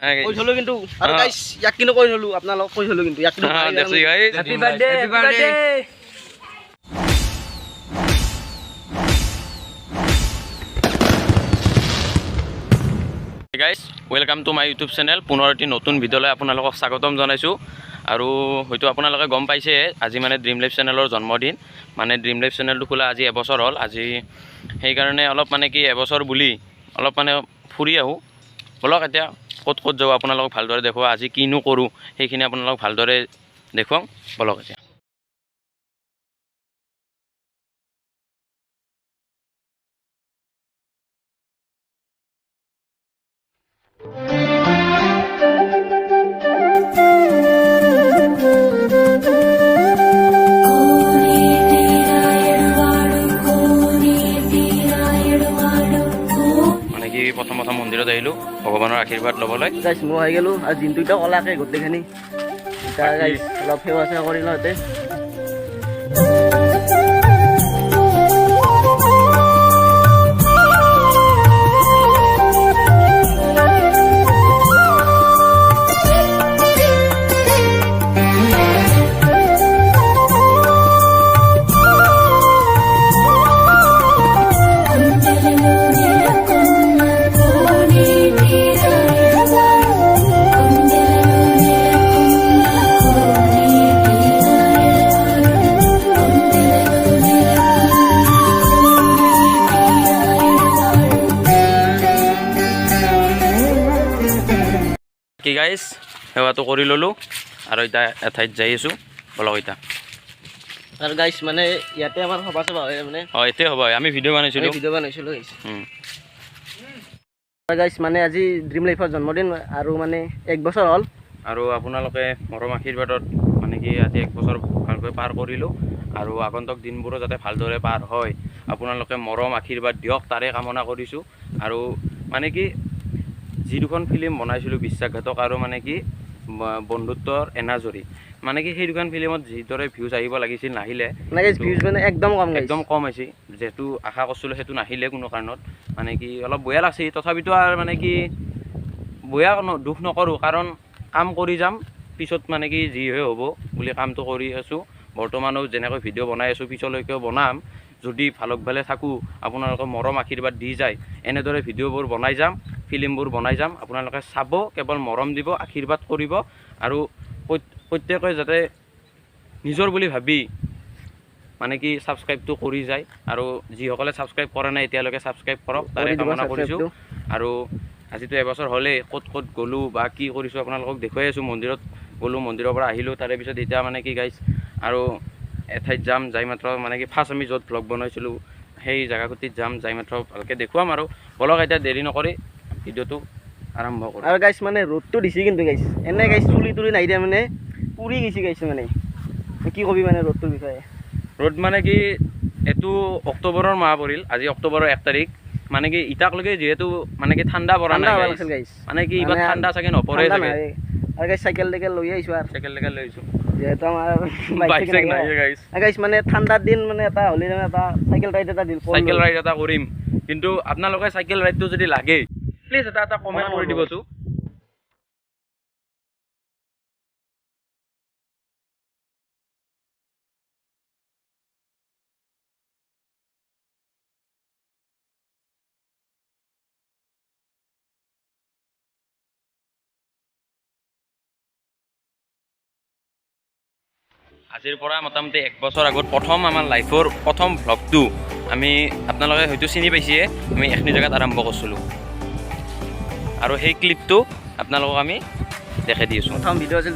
কৈ থলো কিন্তু আৰু গাইস ইয়াক কিন্তু কৈ থলো আপোনালোক কৈ থলো কিন্তু ইয়াক কিন্তু দেখছি guys happy birthday happy birthday guys welcome to my YouTube channel পুনৰ এটি নতুন ভিডিঅ'লৈ আপোনালোকক স্বাগতম জনাইছোঁ আৰু হয়তো আপোনালোকে গম পাইছে আজি মানে ড্ৰিম লাইফ চেনেলৰ জন্মদিন মানে ড্ৰিম লাইফ চেনেলটো খোলা আজি এবছৰ হ'ল আজি সেইকাৰণে অলপ মানে কি এবছৰ বুলি অলপ মানে ফুৰি আহোঁ বলক এতিয়া ক'ত ক'ত যাওঁ আপোনালোকক ভালদৰে দেখুৱাওঁ আজি কিনো কৰোঁ সেইখিনি আপোনালোকক ভালদৰে দেখুৱাওঁ বলক এতিয়া প্ৰথম মন্দিৰত আহিলোঁ ভগৱানৰ আশীৰ্বাদ ল'বলৈ গাইস মই আহি গ'লো আৰু দিনটো এতিয়া কলাকে গোটেইখিনি এতিয়া গাইস অলপ সেৱা চেৱা কৰি লওঁ ইয়াতে কি গাইছ সেৱাটো কৰি ল'লোঁ আৰু এতিয়া এঠাইত যাই আছোঁ বলক এতিয়া আৰু গাইস মানে ইয়াতে আমাৰ সভা সভা হয় মানে এতিয়া হ'ব আমি ভিডিঅ' বনাইছিলোঁ গাইস গাইস মানে আজি ড্ৰিম লাইফৰ জন্মদিন আৰু মানে 1 বছৰ হ'ল আৰু আপোনালোকে মৰম আশীৰ্বাদত মানে কি আজি 1 বছৰ ভালকৈ পাৰ কৰিলোঁ আৰু আগন্তুক দিনবোৰো যাতে ভালদৰে পাৰ হয় আপোনালোকে মৰম আশীৰ্বাদ দিয়ক তাৰে কামনা কৰিছোঁ আৰু মানে কি যি দুখন ফিল্ম বনাইছিলোঁ বিশ্বাসঘাতক আৰু মানে কি বন্ধুত্বৰ এনাজৰী মানে কি সেই দুখন ফিল্মত যিদৰে ভিউজ আহিব লাগিছিল নাহিলে ভিউজ মানে একদম কম হৈছে যেহেতু আশা কৰিছিলোঁ সেইটো নাহিলে কোনো কাৰণত মানে কি অলপ বেয়া লাগছে তথাপিতো আৰু মানে কি বেয়া দুখ নকৰোঁ কাৰণ কাম কৰি যাম পিছত মানে কি যি হৈ হ'ব বুলি কামটো কৰি আছোঁ বৰ্তমানো যেনেকৈ ভিডিঅ' বনাই আছোঁ পিছলৈকেও বনাম যদি ভালক ভালে থাকোঁ আপোনালোকে মৰম আশীৰ্বাদ দি যায় এনেদৰে ভিডিঅ'বোৰ বনাই যাম ফিল্মবোৰ বনাই যাম আপোনালোকে চাব কেৱল মৰম দিব আশীৰ্বাদ কৰিব আৰু প্ৰত্যেকে যাতে নিজৰ বুলি ভাবি মানে কি ছাবস্ক্ৰাইবটো কৰি যায় আৰু যিসকলে ছাবস্ক্ৰাইব কৰা নাই এতিয়ালৈকে ছাবস্ক্ৰাইব কৰক তাৰে কামনা কৰিছোঁ আৰু আজিতো এবছৰ হ'লেই ক'ত ক'ত গ'লোঁ বা কি কৰিছোঁ আপোনালোকক দেখুৱাই আছোঁ মন্দিৰত গ'লোঁ মন্দিৰৰ পৰা আহিলোঁ তাৰে পিছত এতিয়া মানে কি গাইছ আৰু এঠাইত যাম যাই মাত্ৰ মানে কি ফাৰ্ষ্ট আমি য'ত ব্লগ বনাইছিলোঁ সেই জেগাকটিত যাম যাই মাত্ৰ ভালকৈ দেখুৱাম আৰু বলক এতিয়া দেৰি নকৰি ভিডিঅ'টো আৰম্ভ কৰোঁ আৰু গাইছ মানে ৰ'দটো দিছে কিন্তু গাইছ এনে গাইছ চুলি তুলি নাই দিয়া মানে পুৰি গৈছে গাইছ মানে কি ক'বি মানে ৰ'দটোৰ বিষয়ে ৰ'দ মানে কি এইটো অক্টোবৰৰ মাহ পৰিল আজি অক্টোবৰৰ 1 তাৰিখ মানে কি ইটাকলৈকে যিহেতু মানে কি ঠাণ্ডা পৰা নাই গাইছ মানে কি ইবাৰ ঠাণ্ডা চাগে নপৰে চাগে আৰু গাইছ চাইকেল লৈ আহিছোঁ আৰু চাইকেল লৈ আহিছোঁ যিহেতু আমাৰ বাইক নাই গাইছ গাইছ মানে ঠাণ্ডাৰ দিন মানে এটা হ'লে এটা চাইকেল ৰাইড এটা কৰিম কিন্তু আপোনালোকে চাইকেল ৰাইডটো যদি লাগে প্লিজ এটা কমেণ্ট কৰি দিবচোন আজিৰ পৰা মোটামুটি 1 বছৰ আগত প্ৰথম আমাৰ লাইফৰ প্ৰথম ভ্লগটো আমি আপোনালোকে হয়তো চিনি পাইছে আমি এখিনি জেগাত আৰম্ভ কৰিছিলোঁ আৰু সেই ক্লিপটো আপোনালোকক আমি দেখাই দি আছোঁ প্ৰথম ভিডিঅ' আছিল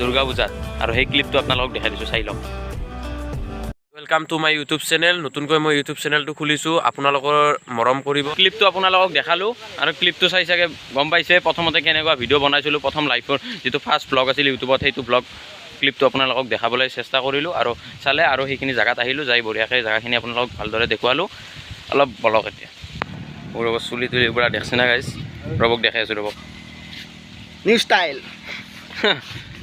দুৰ্গা পূজাত আৰু সেই ক্লিপটো আপোনালোকক দেখাই দিছোঁ চাই লওক welcome to my YouTube channel নতুনকৈ মই ইউটিউব চেনেলটো খুলিছোঁ আপোনালোকৰ মৰম কৰিব ক্লিপটো আপোনালোকক দেখালোঁ আৰু ক্লিপটো চাই চাগে গম পাইছে প্ৰথমতে কেনেকুৱা ভিডিঅ' বনাইছিলোঁ প্ৰথম লাইফৰ যিটো ফাৰ্ষ্ট ব্লগ আছিল ইউটিউবত সেইটো ব্লগ ক্লিপটো আপোনালোকক দেখাবলৈ চেষ্টা কৰিলোঁ আৰু চালে আৰু সেইখিনি জেগাত আহিলোঁ যাই বঢ়িয়াকৈ জেগাখিনি আপোনালোকক ভালদৰে দেখুৱালোঁ অলপ বলক এতিয়া মোৰ ৰ'ব চুলি তুলিৰ পৰা দেখছে না গাইছ ৰ'বক দেখাই আছোঁ ৰ'বক নিউ ষ্টাইল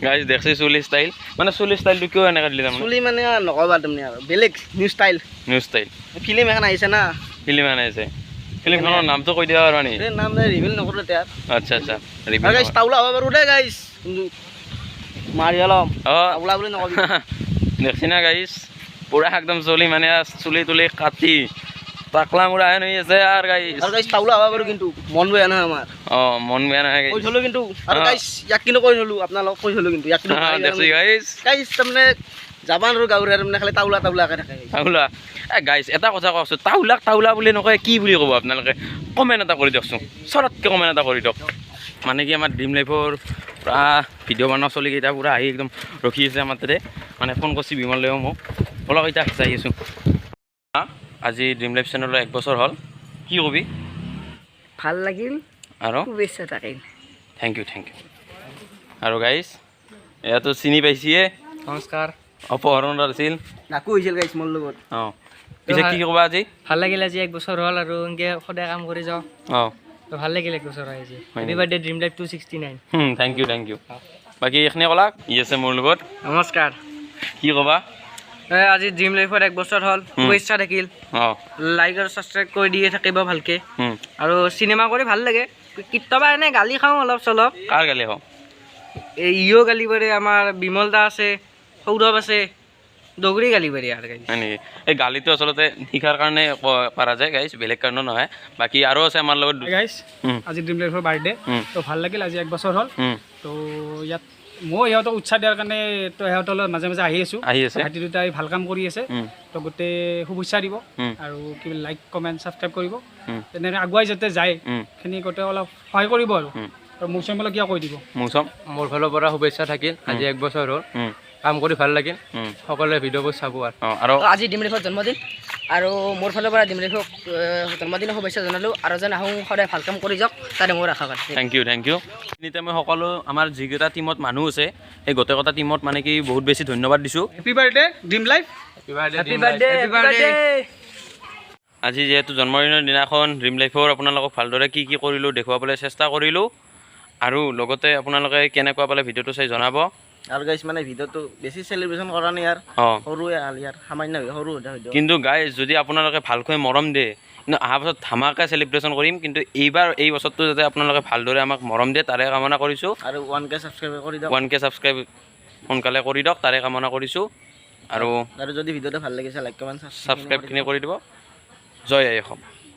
গাইজ দেখছি চুলি স্টাইল মানে চুলি স্টাইলটো কিয় এনেকৈ দিলে তাৰমানে চুলি মানে নক'বা তুমি আৰু বেলেগ নিউ ষ্টাইল ফিল্ম ফিল্ম এখন আহিছে না ফিল্ম এখন আহিছে ফিল্মখনৰ নামটো কৈ দিয়া আৰু নি এই নাম ৰিভিল নকৰোঁ এতিয়া আচ্ছা আচ্ছা আৰু গাইছ তাউলা হ'ব পাৰোঁ দেই গাইছ কিন্তু মাৰি অলপ অঁ তাউলা বুলি নকবি দেখছি না গাইছ পুৰা একদম চলি মানে চুলি তুলি কাটি পাকলা মুৰা হেন হৈ আছে আৰু গাইছ আৰু গাইছ তাউলা হ'ব পাৰোঁ কিন্তু মন বেয়া নহয় আমাৰ অঁ মন বেয়া নহয় কৈ গাইছ থলোঁ কিন্তু আৰু গাইছ ইয়াক কিন্তু কৈ থলোঁ আপোনালোকক কৈ থলোঁ কিন্তু ইয়াক কিন্তু দেখছি গাইছ গাইছ তাৰমানে যাবান আৰু গাঁৱৰে তাৰমানে খালি তাউলা তাউলাকৈ থাকে তাউলা গাইছ এটা কথা কওকচোন তাউলাক তাউলা বুলি নকয় কি বুলি ক'ব আপোনালোকে কমেণ্ট এটা কৰি দিয়কচোন চৰতকৈ কমেণ্ট এটা কৰি দিয়ক মানে কি আমাৰ ড্ৰিম লাইফৰ পূৰা ভিডিঅ' বনোৱা চলিকেইটা পূৰা আহি একদম ৰখি আছে আমাৰ তাতে মানে ফোন কৰিছে বিমলেও মোক অলপ এতিয়া যাই আছোঁ আজি ড্ৰিম লাইফ চেনেলৰ 1 বছৰ হ'ল কি কবি ভাল লাগিল আৰু শুভেচ্ছা থাকিল থেংক ইউ আৰু গাইছ এয়াতো চিনি পাইছিয়ে নমস্কাৰ অপহৰণ আছিল নাকো হৈছিল গাইছ মোৰ লগত অঁ পিছে কি ক'বা আজি ভাল লাগিল আজি 1 বছৰ হ'ল আৰু এনেকৈ সদায় কাম কৰি যাওঁ অঁ তো ভাল লাগিল 1 বছৰ হৈ আজি হয় happy birthday dream life 269 thank you বাকী এইখিনি ক'লাক ই আছে মোৰ লগত নমস্কাৰ কি ক'বা আজি ড্ৰিম লাইফত 1 বছৰ হ'ল শুভেচ্ছা থাকিল অঁ লাইক আৰু ছাবস্ক্ৰাইব কৰি দিয়ে থাকিব ভালকৈ আৰু চিনেমা কৰি ভাল লাগে কেতিয়াবা এনেই গালি খাওঁ অলপ চলপ কাৰ গালি হওঁ ইও গালি পাৰে আমাৰ বিমল দা আছে সৌৰভ আছে দগৰি গালি পাৰে আৰু গাইছ হয় নেকি এই গালিটো আচলতে শিকাৰ কাৰণে পাৰা যায় গাইছ বেলেগ কাৰণেও নহয় বাকী আৰু আছে আমাৰ লগত গাইছ আজি ড্ৰিম লাইফৰ বাৰ্থডে তো ভাল লাগিল আজি 1 বছৰ হ'ল তো ইয়াত মই সিহঁতক উৎসাহ দিয়াৰ কাৰণে তো সিহঁতৰ লগত মাজে মাজে আহি আছোঁ ভাইটি দুটাই ভাল কাম কৰি আছে তো গোটেই শুভেচ্ছা দিব আৰু কি লাইক কমেণ্ট ছাবস্ক্ৰাইব কৰিব তেনেকৈ আগুৱাই যাতে যায় সেইখিনি গোটেই অলপ সহায় কৰিব আৰু মৌচুম বলে কিয় কৈ দিব মৌচুম মোৰ ফালৰ পৰা শুভেচ্ছা থাকিল আজি 1 বছৰ হ'ল কাম কৰি ভাল লাগিল সকলোৱে ভিডিঅ'বোৰ চাব আৰু আজি ড্ৰিম লাইফৰ জন্মদিন আৰু মোৰ ফালৰ পৰা ড্ৰিম লাইফক জন্মদিনৰ শুভেচ্ছা জনালোঁ আৰু যেন আহোঁ সদায় ভাল কাম কৰি যাওক তাৰে মোৰ আশা আছে থেংক ইউ এইখিনিতে মই সকলো আমাৰ যিকেইটা টিমত মানুহ আছে সেই গোটেইকেইটা টিমত মানে কি বহুত বেছি ধন্যবাদ দিছোঁ happy birthday dream life happy birthday আজি যিহেতু জন্মদিনৰ দিনাখন ড্ৰিম লাইফৰ আপোনালোকক ভালদৰে কি কি কৰিলোঁ দেখুৱাবলৈ চেষ্টা কৰিলোঁ আৰু লগতে আপোনালোকে কেনেকুৱা পালে ভিডিঅ'টো চাই জনাব আৰু গাইছ মানে ভিডিঅ'টো বেছি চেলিব্ৰেশ্যন কৰা নাই ইয়াৰ অঁ সৰুৱে ইয়াৰ সামান্য সৰু ভিডিঅ' কিন্তু গাইজ যদি আপোনালোকে ভালকৈ মৰম দিয়ে কিন্তু অহা বছৰত ধামাকা চেলিব্ৰেশ্যন কৰিম কিন্তু এইবাৰ এই বছৰটো যাতে আপোনালোকে ভালদৰে আমাক মৰম দিয়ে তাৰে কামনা কৰিছোঁ আৰু 1K ছাবস্ক্ৰাইব কৰি দিয়ক 1K ছাবস্ক্ৰাইব সোনকালে কৰি দিয়ক তাৰে কামনা কৰিছোঁ আৰু যদি ভিডিঅ'টো ভাল লাগিছে লাইক কমেণ্ট ছাবস্ক্ৰাইবখিনি কৰি দিব জয় আই অসম